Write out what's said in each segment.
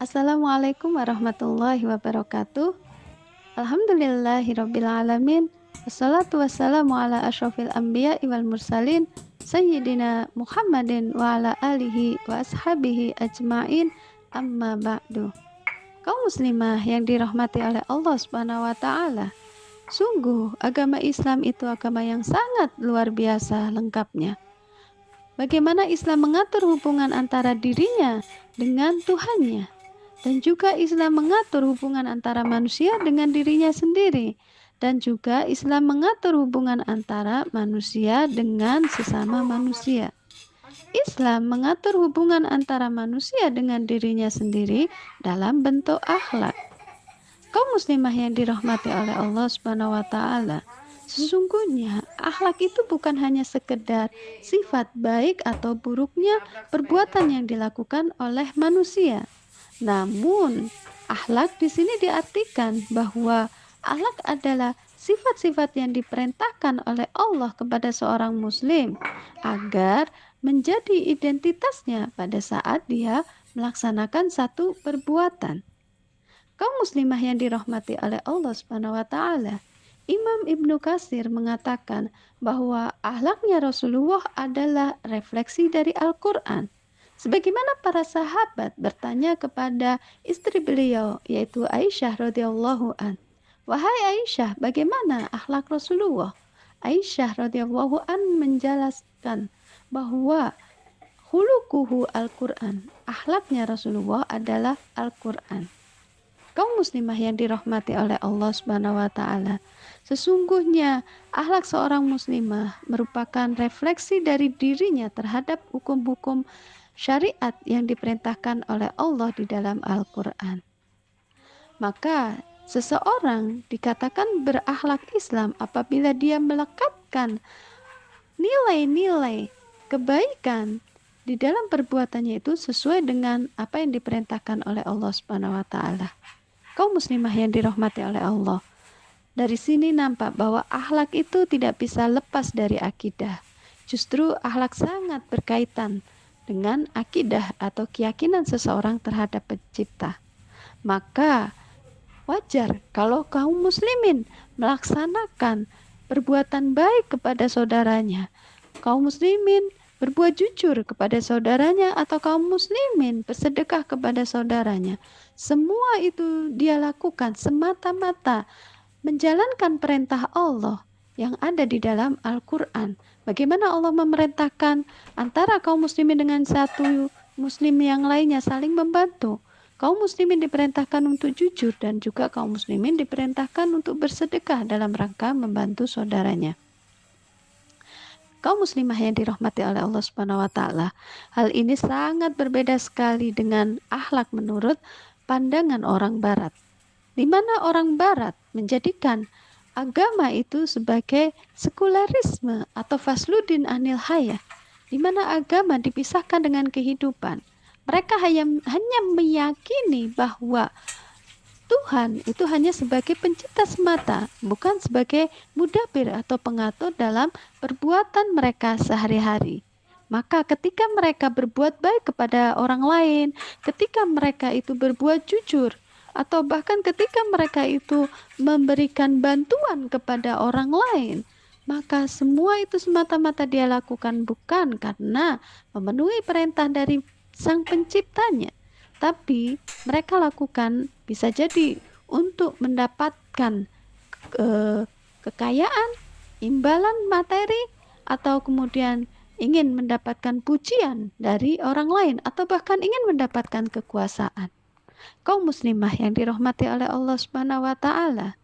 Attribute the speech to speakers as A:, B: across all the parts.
A: Assalamualaikum warahmatullahi wabarakatuh. Alhamdulillahirabbil alamin. Wassalatu wassalamu ala asyrofil anbiya'i wal mursalin Sayyidina Muhammadin wa ala alihi wa ashabihi ajma'in, amma ba'du. Kaum muslimah yang dirahmati oleh Allah Subhanahu wa taala. Sungguh agama Islam itu agama yang sangat luar biasa lengkapnya. Bagaimana Islam mengatur hubungan antara dirinya dengan Tuhannya, dan juga Islam mengatur hubungan antara manusia dengan dirinya sendiri, dan juga Islam mengatur hubungan antara manusia dengan sesama manusia. Islam mengatur hubungan antara manusia dengan dirinya sendiri dalam bentuk akhlak. Kaum muslimah yang dirahmati oleh Allah Subhanahu wa taala, sesungguhnya akhlak itu bukan hanya sekedar sifat baik atau buruknya perbuatan yang dilakukan oleh manusia. Namun, akhlak di sini diartikan bahwa akhlak adalah sifat-sifat yang diperintahkan oleh Allah kepada seorang muslim agar menjadi identitasnya pada saat dia melaksanakan satu perbuatan. Kaum muslimah yang dirahmati oleh Allah Subhanahu wa taala, Imam Ibnu Katsir mengatakan bahwa akhlaknya Rasulullah adalah refleksi dari Al-Qur'an. Sebagaimana para sahabat bertanya kepada istri beliau, yaitu Aisyah radhiyallahu an, "Wahai Aisyah, bagaimana akhlak Rasulullah?" Aisyah radhiyallahu an menjelaskan bahwa khuluquhu Al-Qur'an, akhlaknya Rasulullah adalah Al-Qur'an. Kaum muslimah yang dirahmati oleh Allah Subhanahu wa taala, sesungguhnya akhlak seorang muslimah merupakan refleksi dari dirinya terhadap hukum-hukum syariat yang diperintahkan oleh Allah di dalam Al-Qur'an. Maka seseorang dikatakan berakhlak Islam apabila dia melekatkan nilai-nilai kebaikan di dalam perbuatannya itu sesuai dengan apa yang diperintahkan oleh Allah Subhanahu wa taala. Kaum muslimah yang dirahmati oleh Allah, dari sini nampak bahwa akhlak itu tidak bisa lepas dari akidah. Justru akhlak sangat berkaitan dengan akidah atau keyakinan seseorang terhadap pencipta. Maka wajar kalau kaum muslimin melaksanakan perbuatan baik kepada saudaranya. Kaum muslimin berbuat jujur kepada saudaranya, atau kaum muslimin bersedekah kepada saudaranya. Semua itu dia lakukan semata-mata menjalankan perintah Allah yang ada di dalam Al-Quran. Bagaimana Allah memerintahkan antara kaum muslimin dengan satu muslim yang lainnya saling membantu. Kaum muslimin diperintahkan untuk jujur, dan juga kaum muslimin diperintahkan untuk bersedekah dalam rangka membantu saudaranya. Kaum muslimah yang dirahmati oleh Allah Subhanahu wa taala, hal ini sangat berbeda sekali dengan akhlak menurut pandangan orang barat, di mana orang barat menjadikan agama itu sebagai sekularisme atau fasludin anil hayah, di mana agama dipisahkan dengan kehidupan. Mereka hanya meyakini bahwa Tuhan itu hanya sebagai pencipta semata, bukan sebagai mudabir atau pengatur dalam perbuatan mereka sehari-hari. Maka ketika mereka berbuat baik kepada orang lain, ketika mereka itu berbuat jujur, atau bahkan ketika mereka itu memberikan bantuan kepada orang lain, maka semua itu semata-mata dia lakukan bukan karena memenuhi perintah dari sang penciptanya, tapi mereka lakukan bisa jadi untuk mendapatkan kekayaan, imbalan materi, atau kemudian ingin mendapatkan pujian dari orang lain, atau bahkan ingin mendapatkan kekuasaan. Kaum muslimah yang dirahmati oleh Allah Subhanahu wa taala,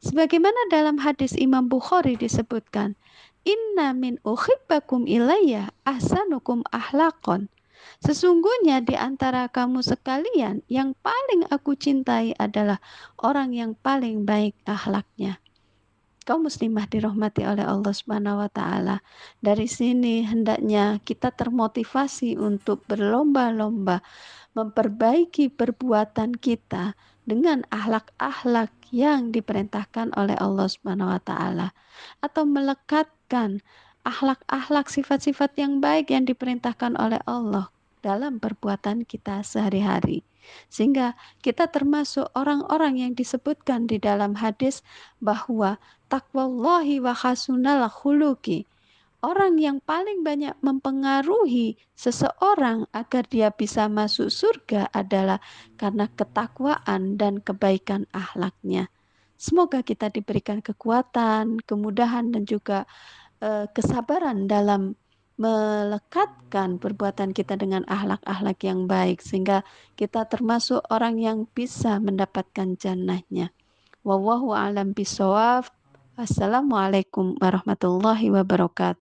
A: sebagaimana dalam hadis Imam Bukhari disebutkan, "Inna min uhibbakum ilayya ahsanukum ahlaqon." Sesungguhnya di antara kamu sekalian yang paling aku cintai adalah orang yang paling baik akhlaknya. Kaum muslimah dirahmati oleh Allah Subhanahu wa taala. Dari sini hendaknya kita termotivasi untuk berlomba-lomba memperbaiki perbuatan kita dengan akhlak-akhlak yang diperintahkan oleh Allah Subhanahu wa taala, atau melekatkan akhlak-akhlak sifat-sifat yang baik yang diperintahkan oleh Allah dalam perbuatan kita sehari-hari. Sehingga kita termasuk orang-orang yang disebutkan di dalam hadis bahwa taqwallahi wa hasunal khuluqi. Orang yang paling banyak mempengaruhi seseorang agar dia bisa masuk surga adalah karena ketakwaan dan kebaikan akhlaknya. Semoga kita diberikan kekuatan, kemudahan, dan juga kesabaran dalam melekatkan perbuatan kita dengan akhlak-akhlak yang baik sehingga kita termasuk orang yang bisa mendapatkan jannahnya. Wallahu a'lam bishawab. Assalamualaikum warahmatullahi wabarakatuh.